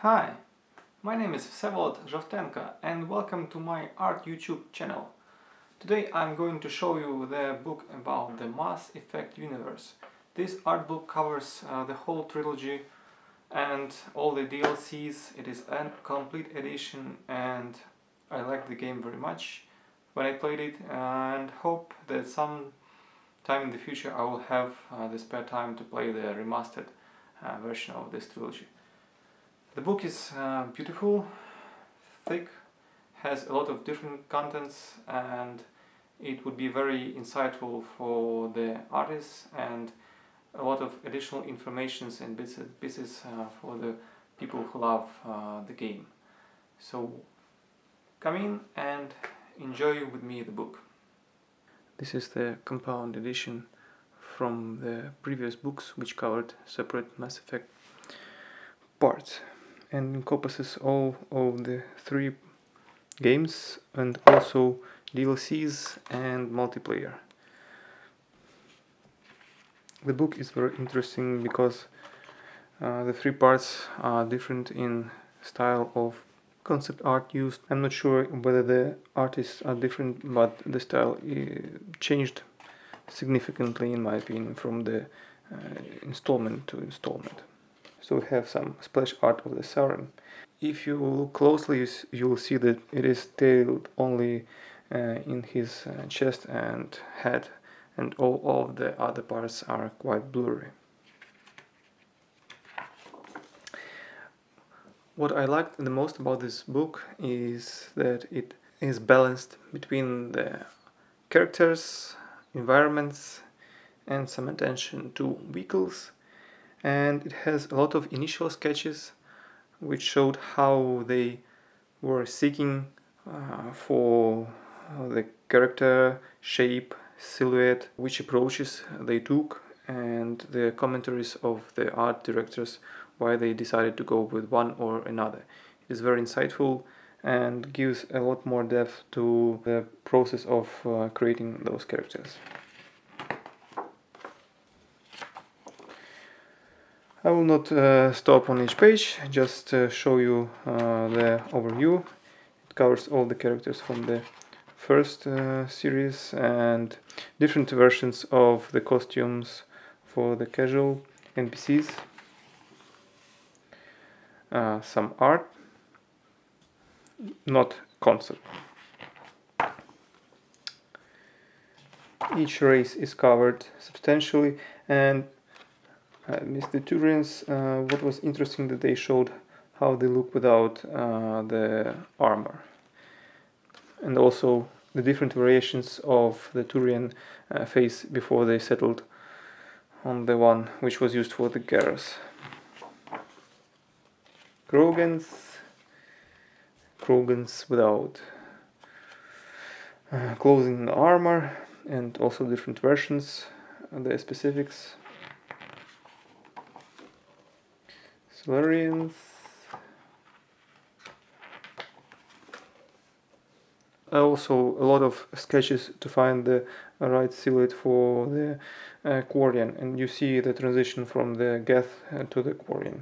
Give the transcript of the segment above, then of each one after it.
Hi, my name is Vsevolod Zhovtenko and welcome to my art YouTube channel. Today I'm going to show you the book about the Mass Effect universe. This art book covers the whole trilogy and all the DLCs. It is a complete edition and I like the game very much when I played it, and hope that some time in the future I will have the spare time to play the remastered version of this trilogy. The book is beautiful, thick, has a lot of different contents, and it would be very insightful for the artists, and a lot of additional informations and bits and pieces for the people who love the game. So come in and enjoy with me the book. This is the compound edition from the previous books, which covered separate Mass Effect parts and encompasses all of the 3 games and also DLCs and multiplayer. The book is very interesting because the 3 parts are different in style of concept art used. I'm not sure whether the artists are different, but the style changed significantly in my opinion from the installment to installment. So we have some splash art of the Saren. If you look closely, you will see that it is tailed only in his chest and head, and all of the other parts are quite blurry. What I liked the most about this book is that it is balanced between the characters, environments, and some attention to vehicles, and it has a lot of initial sketches which showed how they were seeking for the character, shape, silhouette, which approaches they took, and the commentaries of the art directors why they decided to go with one or another. It is very insightful and gives a lot more depth to the process of creating those characters. I will not stop on each page, just show you the overview. It covers all the characters from the first series and different versions of the costumes for the casual NPCs. Some art, not concept. Each race is covered substantially, and Mr. Turians, what was interesting that they showed how they look without the armor, and also the different variations of the Turian face before they settled on the one which was used for the Garrus. Krogans without clothing and armor, and also different versions, the specifics. Solarians. Also a lot of sketches to find the right silhouette for the Quarian, and you see the transition from the Geth to the Quarian.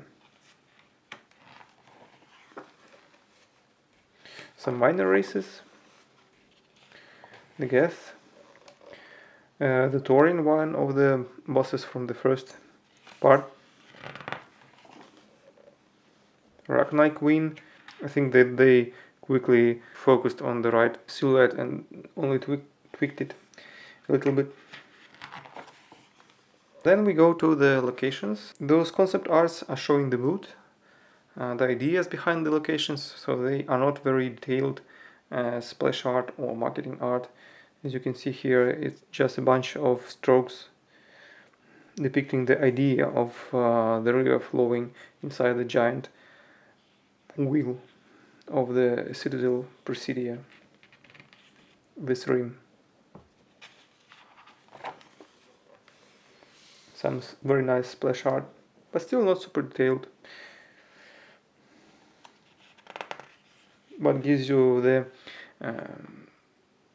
Some minor races. The Geth. The Taurian, one of the bosses from the first part. Rachni Queen. I think that they quickly focused on the right silhouette and only tweaked it a little bit. Then we go to the locations. Those concept arts are showing the mood, the ideas behind the locations, so they are not very detailed splash art or marketing art. As you can see here, it's just a bunch of strokes depicting the idea of the river flowing inside the giant wheel of the Citadel Presidia, this rim. Some very nice splash art, but still not super detailed, but gives you the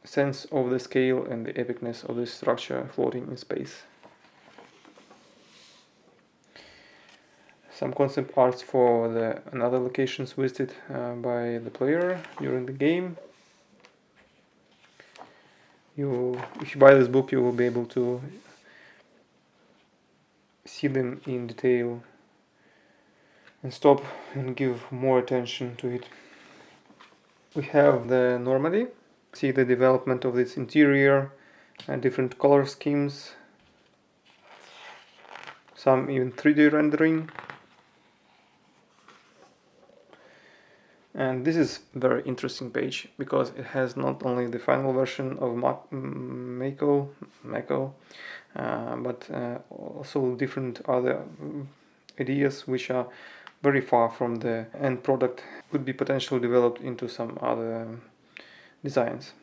sense of the scale and the epicness of this structure floating in space. some concept arts for the another locations visited by the player during the game. If you buy this book, you will be able to see them in detail and stop and give more attention to it. We have the Normandy. See the development of this interior and different color schemes, some even 3D rendering. And this is a very interesting page because it has not only the final version of Mako, but also different other ideas which are very far from the end product, could be potentially developed into some other designs.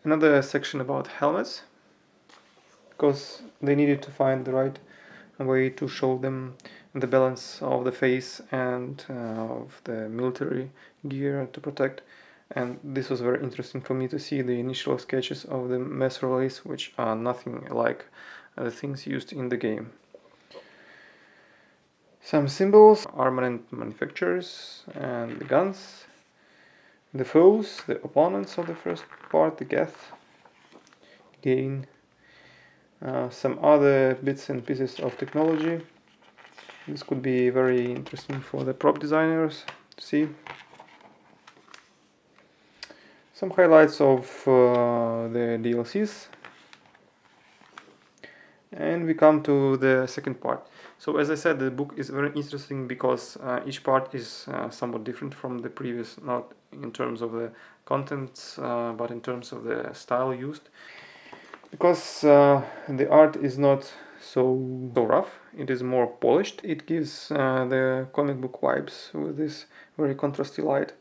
Another section about helmets, because they needed to find the right way to show them the balance of the face and of the military gear to protect. And this was very interesting for me to see the initial sketches of the mass relays, which are nothing like the things used in the game. Some symbols, armament manufacturers and the guns, the foes, the opponents of the first part, the Geth, again, some other bits and pieces of technology. This could be very interesting for the prop designers to see. Some highlights of the DLCs. And we come to the second part. So as I said, the book is very interesting because each part is somewhat different from the previous, not in terms of the contents, but in terms of the style used. Because the art is not so rough, it is more polished. It gives the comic book vibes with this very contrasty light.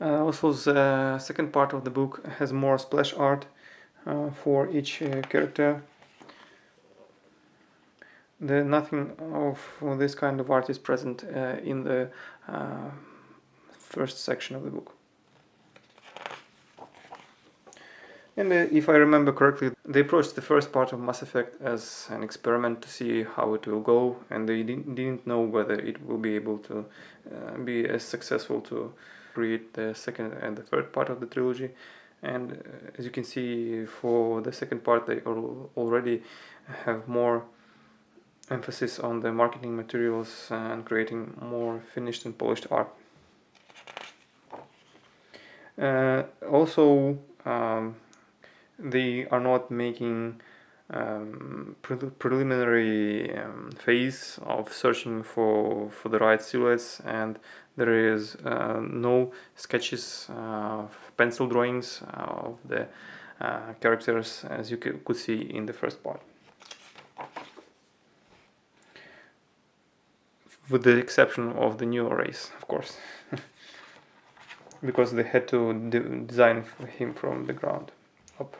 Also, the second part of the book has more splash art for each character. Nothing of this kind of art is present in the first section of the book. And if I remember correctly, they approached the first part of Mass Effect as an experiment to see how it will go, and they didn't know whether it will be able to be as successful to create the second and the third part of the trilogy. And as you can see, for the second part, they already have more emphasis on the marketing materials and creating more finished and polished art. Also, they are not making preliminary phase of searching for the right silhouettes, and there is no sketches, pencil drawings of the characters as you could see in the first part, with the exception of the new race, of course, because they had to design him from the ground up.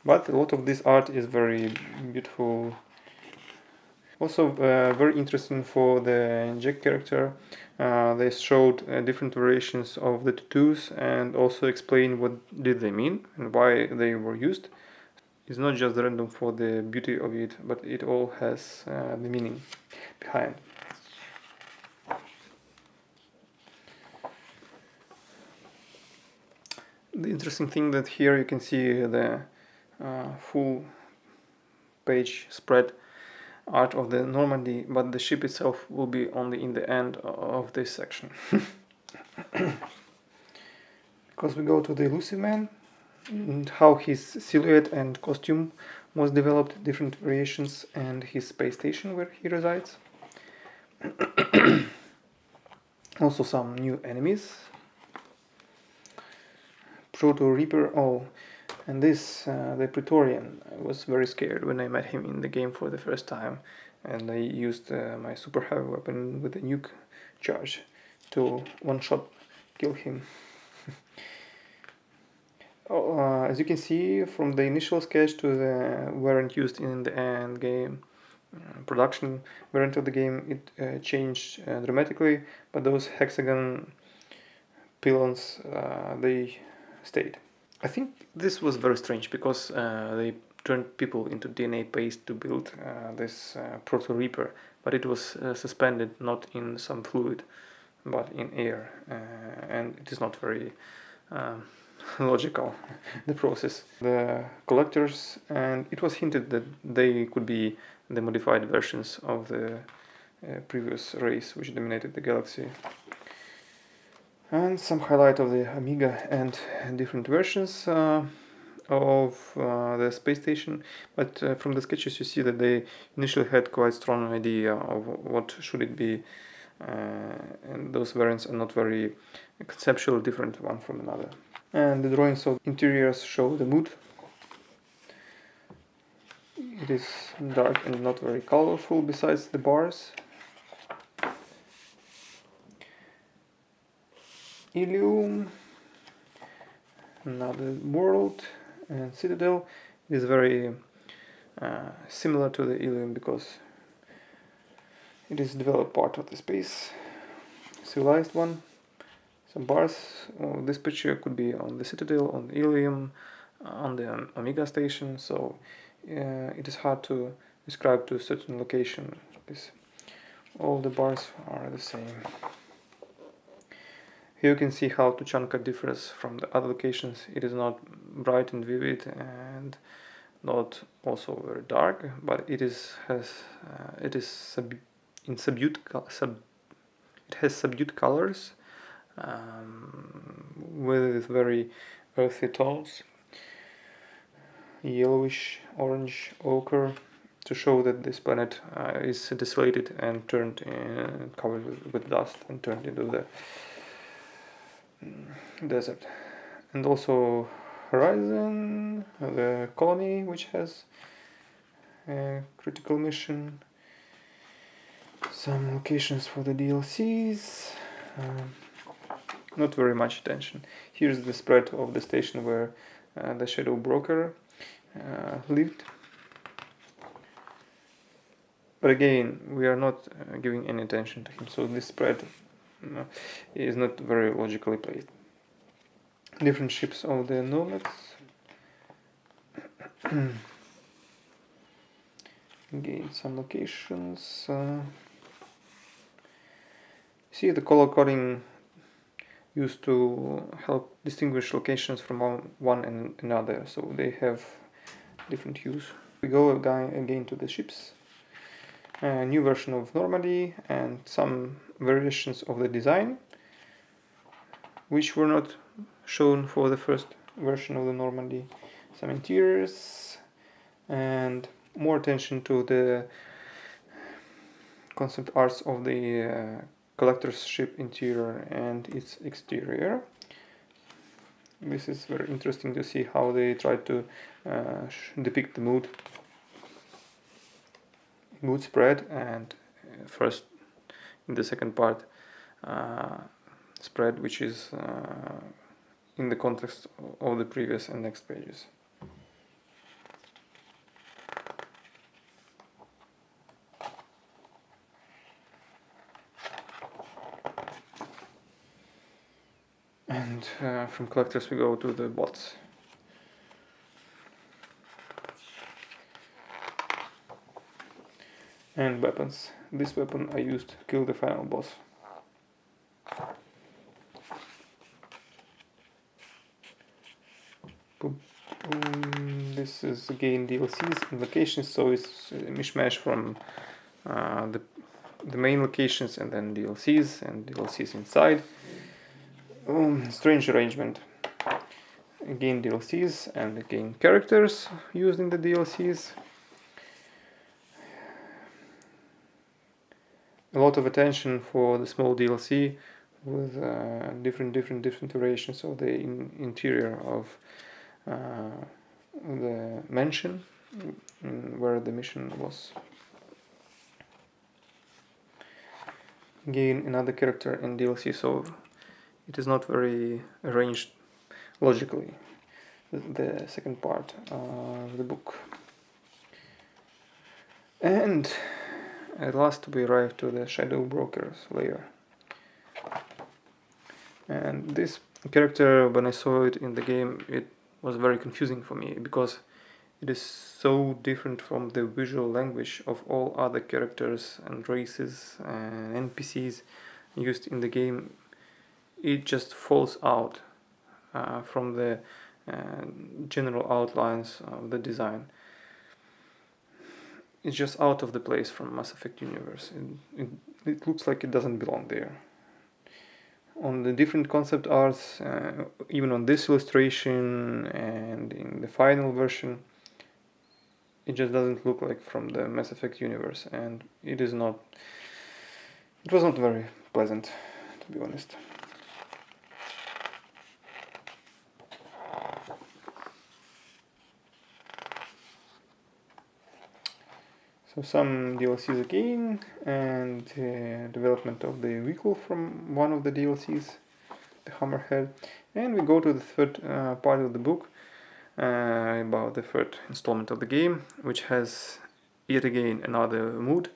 But a lot of this art is very beautiful. Also very interesting for the Jack character. They showed different variations of the tattoos and also explained what did they mean and why they were used. It's not just random for the beauty of it, but it all has the meaning behind. The interesting thing that here you can see the full page spread art of the Normandy, but the ship itself will be only in the end of this section. Because we go to the Elusive Man and how his silhouette and costume was developed, different variations, and his space station where he resides. Also some new enemies. Proto Reaper, and this, the Praetorian. I was very scared when I met him in the game for the first time, and I used my super heavy weapon with a nuke charge to one-shot kill him. As you can see from the initial sketch to the variant used in the end game production variant of the game, it changed dramatically, but those hexagon pylons they stayed. I think this was very strange because they turned people into DNA paste to build this Proto Reaper, but it was suspended not in some fluid but in air, and it is not very logical, the process. The collectors, and it was hinted that they could be the modified versions of the previous race which dominated the galaxy. And some highlight of the Amiga and different versions of the space station, but from the sketches you see that they initially had quite strong idea of what should it be, and those variants are not very conceptually different one from another. And the drawings of interiors show the mood. It is dark and not very colorful besides the bars. Ilium, another world, and Citadel is very similar to the Ilium because it is developed part of the space, civilized one. Some bars. This picture could be on the Citadel, on the Ilium, on the Amiga station, so it is hard to describe to a certain location. All the bars are the same. Here you can see how Tuchanka differs from the other locations. It is not bright and vivid and not also very dark, but it has subdued colors with very earthy tones, yellowish, orange, ochre, to show that this planet is desolated and turned covered with dust and turned into the desert. And also Horizon, the colony, which has a critical mission, some locations for the DLCs, not very much attention. Here's the spread of the station where the Shadow Broker lived. But again, we are not giving any attention to him, so this spread is not very logically placed. Different ships of the nomads. Again, some locations. See the color coding used to help distinguish locations from one and another, so they have different use. We go again to the ships. A new version of Normandy and some variations of the design, which were not shown for the first version of the Normandy. Some interiors and more attention to the concept arts of the collector's ship interior and its exterior. This is very interesting to see how they try to depict the mood spread, and first in the second part spread, which is in the context of the previous and next pages. And from collectors we go to the bots. And weapons. This weapon I used to kill the final boss. This is again DLCs and locations, so it's a mishmash from the main locations and then DLCs and DLCs inside. Strange arrangement. Again DLCs and again characters used in the DLCs. A lot of attention for the small DLC with different variations of the interior of the mansion where the mission was. Again, another character in DLC, so it is not very arranged logically, the second part of the book. And at last we arrive to the Shadow Broker's lair. And this character, when I saw it in the game, it was very confusing for me because it is so different from the visual language of all other characters and races and NPCs used in the game. It just falls out from the uh, general outlines of the design. It's just out of the place from Mass Effect universe. It looks like it doesn't belong there. On the different concept arts, even on this illustration and in the final version, it just doesn't look like from the Mass Effect universe, and it was not very pleasant, to be honest. So some DLCs again, and development of the vehicle from one of the DLCs, the Hammerhead, and we go to the third part of the book, about the third installment of the game, which has yet again another mood,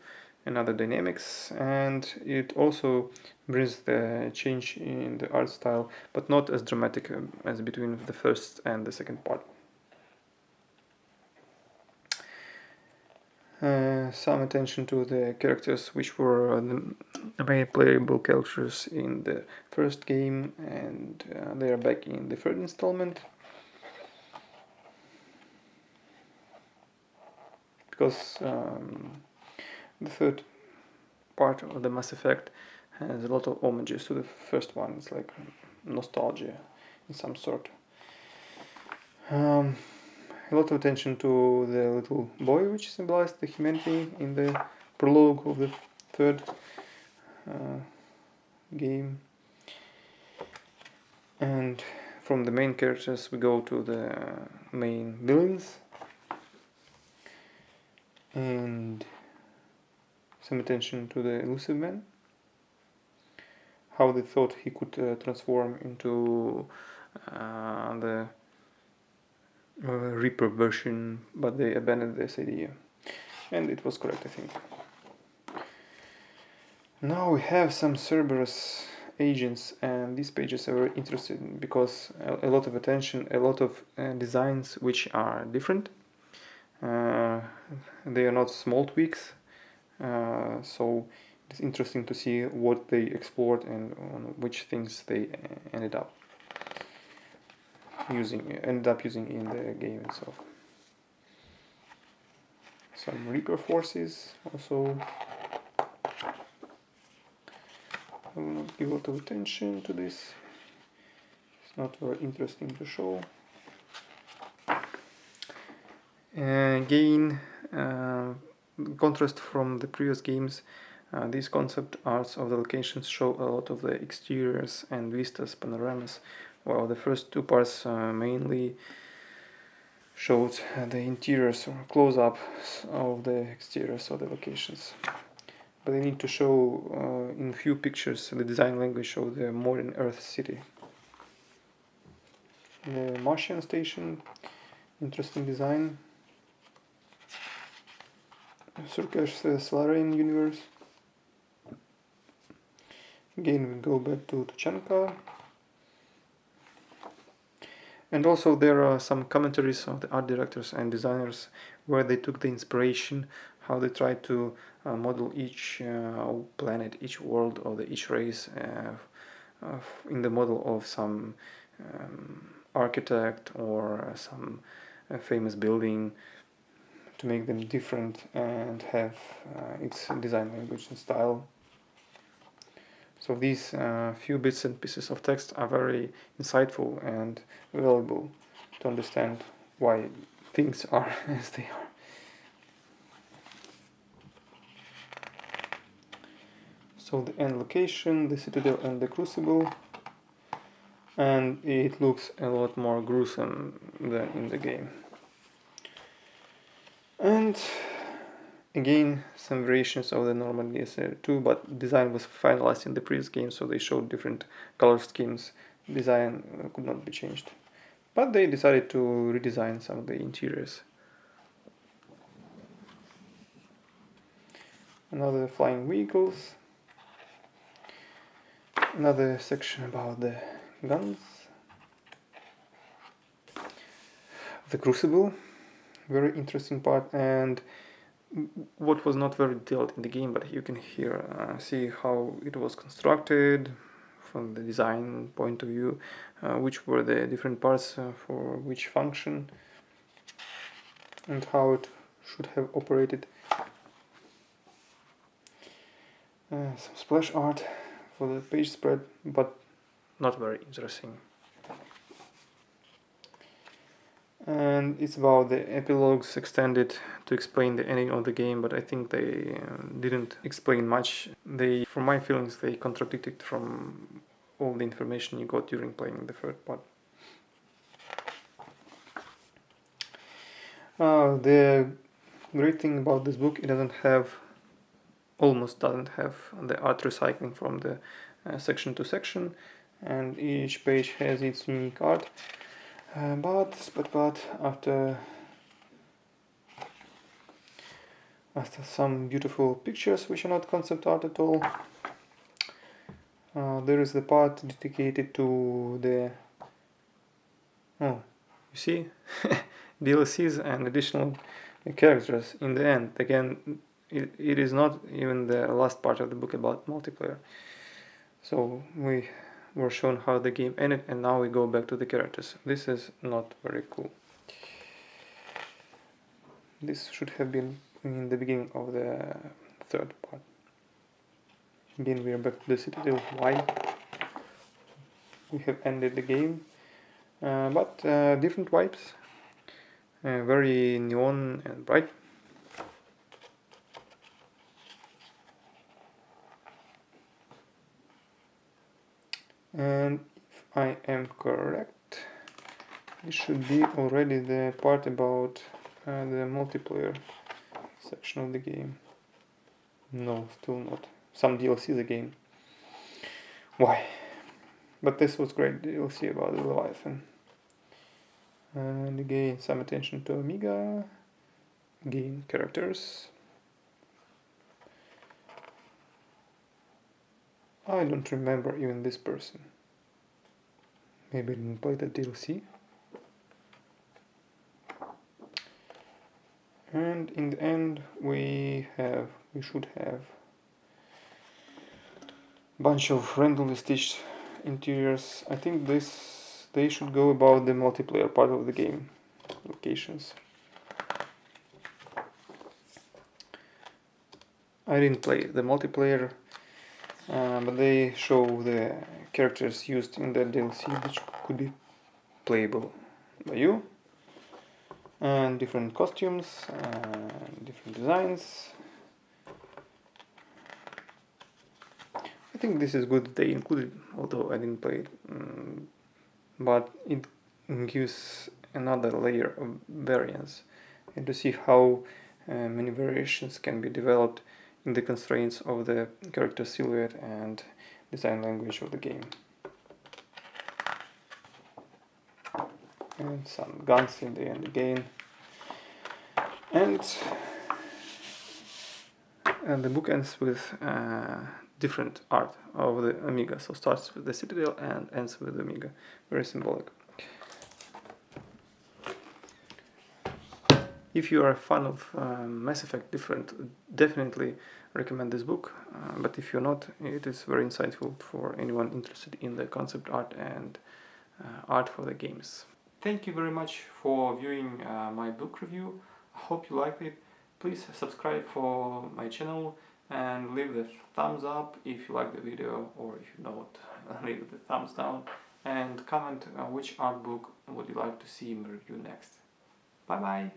another dynamics, and it also brings the change in the art style, but not as dramatic as between the first and the second part. Some attention to the characters which were the main playable characters in the first game, and they are back in the third installment. Because the third part of the Mass Effect has a lot of homages to the first one. It's like nostalgia in some sort. A lot of attention to the little boy, which symbolized the humanity in the prologue of the third game. And from the main characters we go to the main villains, and some attention to the elusive man, how they thought he could transform into the Reaper version, but they abandoned this idea, and it was correct, I think. Now we have some Cerberus agents, and these pages are very interesting because a lot of attention, a lot of designs which are different. They are not small tweaks, so it's interesting to see what they explored and on which things they ended up using in the game itself. Some Reaper forces also. I will not give a lot of attention to this. It's not very interesting to show. Again, contrast from the previous games, these concept arts of the locations show a lot of the exteriors and vistas, panoramas, while the first two parts mainly showed the interiors or close-ups of the exteriors of the locations. But they need to show in few pictures the design language show the modern Earth city. The Martian station, interesting design. Circus Solarian universe. Again, we go back to Tuchanka. And also there are some commentaries of the art directors and designers where they took the inspiration, how they tried to model each planet, each world, or each race in the model of some architect or some famous building, to make them different and have its design language and style. So these few bits and pieces of text are very insightful and valuable to understand why things are as they are. So the end location, the Citadel and the Crucible, and it looks a lot more gruesome than in the game. And again, some variations of the normal DSR2, but design was finalized in the previous game, so they showed different color schemes. Design could not be changed, but they decided to redesign some of the interiors. Another flying vehicles, Another section about the guns. The Crucible, very interesting part, and what was not very detailed in the game, but you can here see how it was constructed from the design point of view, which were the different parts for which function, and how it should have operated. Some splash art for the page spread, but not very interesting. And it's about the epilogues extended to explain the ending of the game, but I think they didn't explain much. For my feelings, they contradicted from all the information you got during playing the third part. The great thing about this book, it almost doesn't have the art recycling from the section to section, and each page has its unique art. But after some beautiful pictures which are not concept art at all, there is the part dedicated to the you see DLCs and additional characters in the end. Again, it is not even the last part of the book about multiplayer. So we were shown how the game ended, and now we go back to the characters. This is not very cool. This should have been in the beginning of the third part. Again, we are back to the Citadel. Why? We have ended the game, but different vibes, very neon and bright. And if I am correct, this should be already the part about the multiplayer section of the game. No, still not. Some DLCs again. Why? But this was great DLC about the Leviathan. And again, some attention to Omega. Again, characters. I don't remember even this person. Maybe I didn't play the DLC. And in the end, we should have a bunch of randomly stitched interiors. I think they should go about the multiplayer part of the game locations. I didn't play the multiplayer, but they show the characters used in the DLC which could be playable by you, and different costumes and different designs. I think this is good that they included, although I didn't play it, but it gives another layer of variance, and to see how many variations can be developed in the constraints of the character silhouette and design language of the game. And some guns in the end again. And the book ends with different art of the Omega. So starts with the Citadel and ends with the Omega. Very symbolic. If you are a fan of Mass Effect definitely recommend this book. But if you're not, it is very insightful for anyone interested in the concept art and art for the games. Thank you very much for viewing my book review. I hope you liked it. Please subscribe for my channel and leave the thumbs up if you like the video, or if you don't, leave the thumbs down, and comment which art book would you like to see me review next. Bye bye!